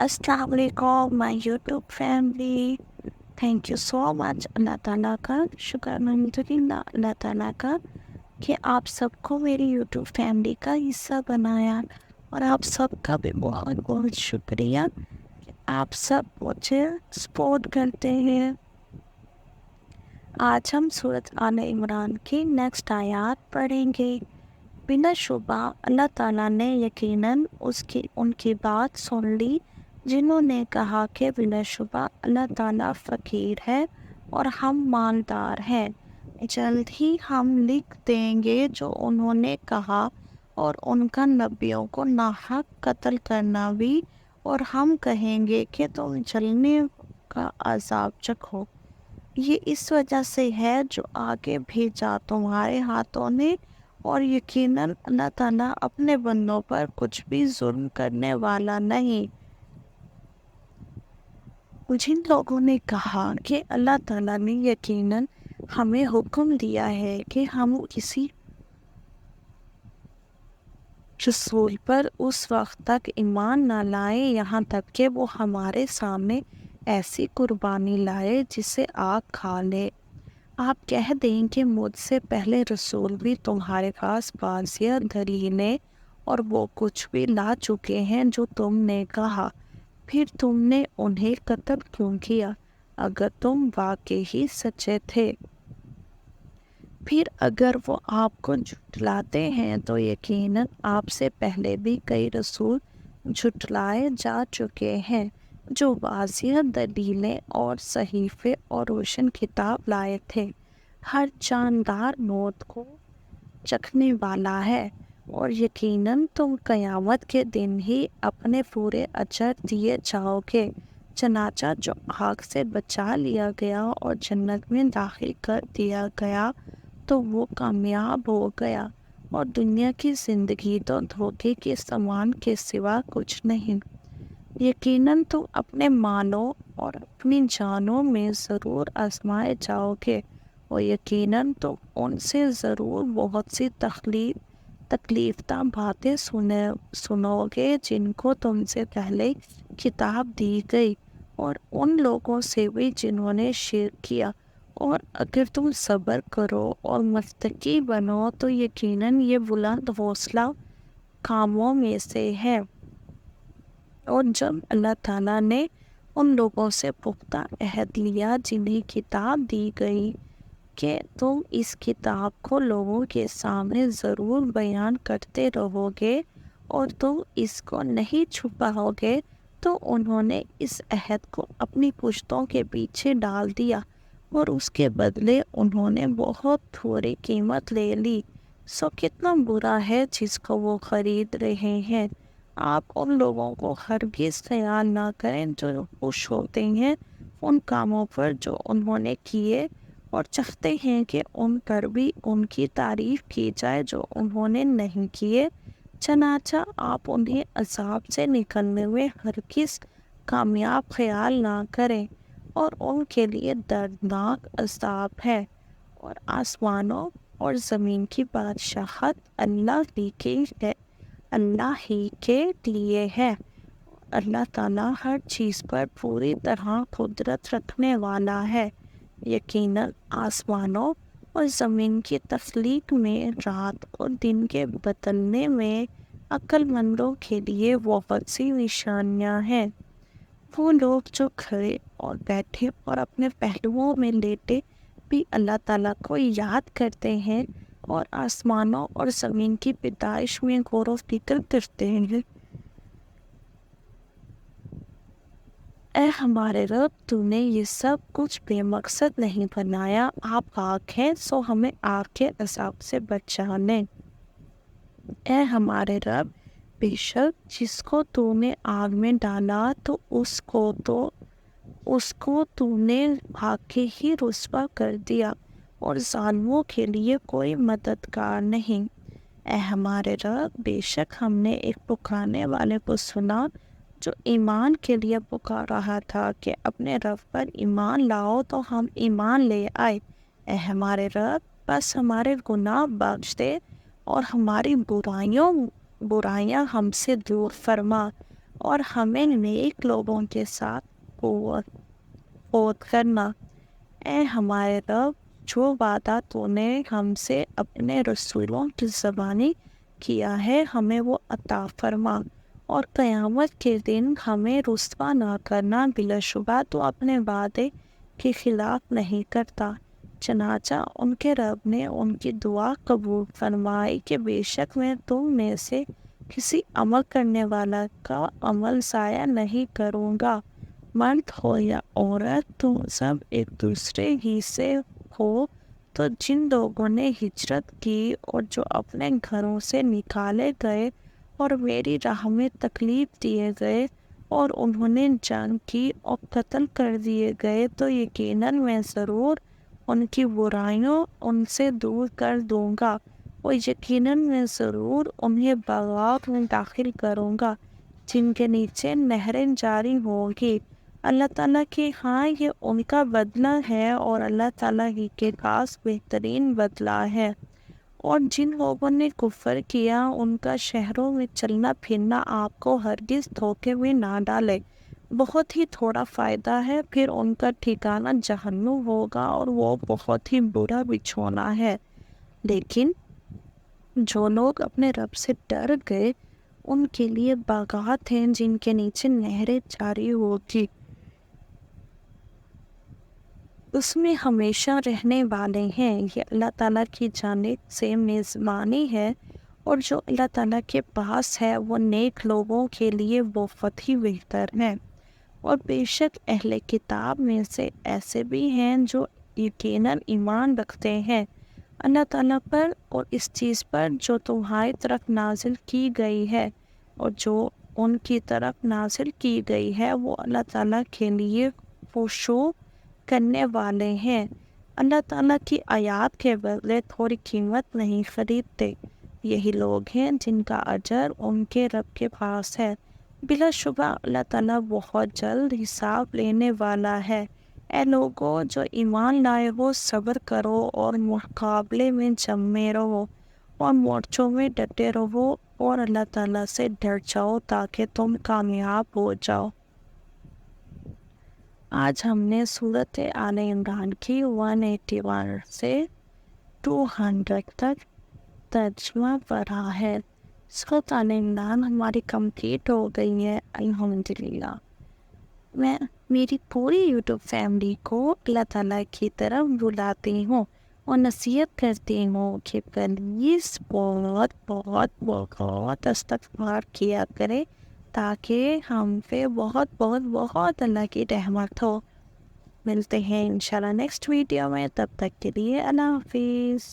السلام علیکم my YouTube family. Thank you so much. اللہ تعالیٰ کا شکر الحمدللہ اللہ تعالیٰ کا کہ آپ سب کو میری یوٹیوب فیملی کا حصہ بنایا، اور آپ سب کا بھی بہت بہت شکریہ کہ آپ سب مجھے سپورٹ کرتے ہیں. آج ہم سورۃ آل عمران کی نیکسٹ آیات پڑھیں گے. بلا شبہ اللہ تعالیٰ نے یقیناً ان کی بات سن لی جنہوں نے کہا کہ بلا شبہ اللہ تعالیٰ فقیر ہے اور ہم مالدار ہیں. جلد ہی ہم لکھ دیں گے جو انہوں نے کہا، اور ان کا نبیوں کو ناحق قتل کرنا بھی، اور ہم کہیں گے کہ تم جلنے کا عذاب چکھو. یہ اس وجہ سے ہے جو آگے بھیجا تمہارے ہاتھوں نے، اور یقیناً اللہ تعالیٰ اپنے بندوں پر کچھ بھی ظلم کرنے والا نہیں. جن لوگوں نے کہا کہ اللہ تعالیٰ نے یقیناً ہمیں حکم دیا ہے کہ ہم کسی رسول پر اس وقت تک ایمان نہ لائیں یہاں تک کہ وہ ہمارے سامنے ایسی قربانی لائے جسے آگ کھا لے. آپ کہہ دیں کہ مجھ سے پہلے رسول بھی تمہارے پاس واضح دلیلیں اور وہ کچھ بھی لا چکے ہیں جو تم نے کہا، پھر تم نے انہیں قتل کیوں کیا اگر تم واقعی سچے تھے؟ پھر اگر وہ آپ کو جھٹلاتے ہیں تو یقیناً آپ سے پہلے بھی کئی رسول جھٹلائے جا چکے ہیں جو واضح دلیلیں اور صحیفے اور روشن کتاب لائے تھے. ہر جاندار موت کو چکھنے والا ہے، اور یقیناً تم قیامت کے دن ہی اپنے پورے اجر دیے جاؤ گے. چنانچہ جو آگ سے بچا لیا گیا اور جنت میں داخل کر دیا گیا تو وہ کامیاب ہو گیا، اور دنیا کی زندگی تو دھوکے کے سامان کے سوا کچھ نہیں. یقیناً تم اپنے مالوں اور اپنی جانوں میں ضرور آزمائے جاؤ گے، اور یقیناً تم ان سے ضرور بہت سی تکلیف دہ باتیں سنو گے جن کو تم سے پہلے کتاب دی گئی، اور ان لوگوں سے بھی جنہوں نے شرک کیا. اور اگر تم صبر کرو اور متقی بنو تو یقیناً یہ بلند حوصلہ کاموں میں سے ہے. اور جب اللہ تعالیٰ نے ان لوگوں سے پختہ عہد لیا جنہیں کتاب دی گئی کہ تم اس کتاب کو لوگوں کے سامنے ضرور بیان کرتے رہو گے اور تم اس کو نہیں چھپاؤ گے، تو انہوں نے اس عہد کو اپنی پشتوں کے پیچھے ڈال دیا، اور اس کے بدلے انہوں نے بہت تھوڑی قیمت لے لی. سو کتنا برا ہے جس کو وہ خرید رہے ہیں. آپ ان لوگوں کو ہرگز خیال نہ کریں جو خوش ہوتے ہیں ان کاموں پر جو انہوں نے کیے، اور چاہتے ہیں کہ ان پر بھی ان کی تعریف کی جائے جو انہوں نے نہیں کیے. چنانچہ آپ انہیں عذاب سے نکلنے میں ہرگز کامیاب خیال نہ کریں، اور ان کے لیے دردناک عذاب ہے. اور آسمانوں اور زمین کی بادشاہت اللہ ہی کے لیے ہے. اللہ تعالیٰ ہر چیز پر پوری طرح قدرت رکھنے والا ہے. یقیناً آسمانوں اور زمین کی تخلیق میں، رات اور دن کے بدلنے میں عقل مندوں کے لیے بہت سی نشانیاں ہیں. وہ لوگ جو کھڑے اور بیٹھے اور اپنے پہلوؤں میں لیٹے بھی اللہ تعالیٰ کو یاد کرتے ہیں اور آسمانوں اور زمین کی پیدائش میں غور و فکر کرتے ہیں. اے ہمارے رب، تو نے یہ سب کچھ بے مقصد نہیں بنایا. آپ آگ ہیں سو ہمیں آگ کے عذاب سے بچا لیں. اے ہمارے رب، بے شک جس کو تو نے آگ میں ڈالا تو اس کو تو نے واقعی ہی رسوا کر دیا، اور ظالموں کے لیے کوئی مددگار نہیں. اے ہمارے رب، بے شک ہم نے ایک پکارنے والے کو سنا جو ایمان کے لیے پکار رہا تھا کہ اپنے رب پر ایمان لاؤ، تو ہم ایمان لے آئے. اے ہمارے رب، بس ہمارے گناہ بخش دے اور ہماری برائیاں ہم سے دور فرما، اور ہمیں نیک لوگوں کے ساتھ فوت کرنا۔ اے ہمارے رب، جو وعدہ تو نے ہم سے اپنے رسولوں کی زبانی کیا ہے ہمیں وہ عطا فرما، اور قیامت کے دن ہمیں رسوا نہ کرنا۔ بلا شبہ تو اپنے وعدے کے خلاف نہیں کرتا۔ چنانچہ ان کے رب نے ان کی دعا قبول فرمائی کہ بے شک میں تم میں سے کسی عمل کرنے والا کا عمل ضائع نہیں کروں گا۔ مرد ہو یا عورت، تم سب ایک دوسرے ہی سے ہو۔ تو جن لوگوں نے ہجرت کی اور جو اپنے گھروں سے نکالے گئے اور میری راہ میں تکلیف دیے گئے اور انہوں نے جنگ کی اور قتل کر دیے گئے، تو یقیناً میں ضرور ان کی برائیوں ان سے دور کر دوں گا، اور یقیناً میں ضرور انہیں باغات میں داخل کروں گا جن کے نیچے نہریں جاری ہوں گی۔ اللہ تعالیٰ کے ہاں یہ ان کا بدلہ ہے، اور اللہ تعالیٰ ہی کے پاس بہترین بدلہ ہے۔ اور جن لوگوں نے کفر کیا ان کا شہروں میں چلنا پھرنا آپ کو ہرگز دھوکے میں نہ ڈالے، بہت ہی تھوڑا فائدہ ہے، پھر ان کا ٹھکانہ جہنم ہوگا اور وہ بہت ہی برا بچھونا ہے۔ لیکن جو لوگ اپنے رب سے ڈر گئے ان کے لیے باغات ہیں جن کے نیچے نہریں جاری ہوگی، اس میں ہمیشہ رہنے والے ہیں۔ یہ اللہ تعالیٰ کی جانب سے میزبانی ہے، اور جو اللہ تعالیٰ کے پاس ہے وہ نیک لوگوں کے لیے بہت ہی بہتر ہے۔ اور بے شک اہل کتاب میں سے ایسے بھی ہیں جو یقیناً ایمان رکھتے ہیں اللہ تعالیٰ پر اور اس چیز پر جو تمہاری طرف نازل کی گئی ہے، اور جو ان کی طرف نازل کی گئی ہے وہ اللہ تعالیٰ کے لیے خشوع کرنے والے ہیں۔ اللہ تعالیٰ کی آیات کے بدلے تھوڑی قیمت نہیں خریدتے۔ یہی لوگ ہیں جن کا اجر ان کے رب کے پاس ہے۔ بلا شبہ اللہ تعالیٰ بہت جلد حساب لینے والا ہے۔ اے لوگو جو ایمان لائے ہو، صبر کرو اور مقابلے میں جمے رہو اور مورچوں میں ڈٹے رہو، اور اللہ تعالیٰ سے ڈر جاؤ تاکہ تم کامیاب ہو جاؤ۔ آج ہم نے سورۃ آل عمران کی 181 سے 200 تک ترجمہ پڑھا ہے۔ سورۃ آل عمران ہماری کمپلیٹ ہو گئی ہے الحمدللہ۔ میں میری پوری یوٹیوب فیملی کو اللہ تعالیٰ کی طرف بلاتی ہوں اور نصیحت کرتی ہوں کہ پلیز بہت بہت بہت استغفار کیا کرے تاکہ ہم پہ بہت بہت بہت اللہ کی رحمت ہو۔ ملتے ہیں انشاءاللہ نیکسٹ ویڈیو میں، تب تک کے لیے اللہ حافظ۔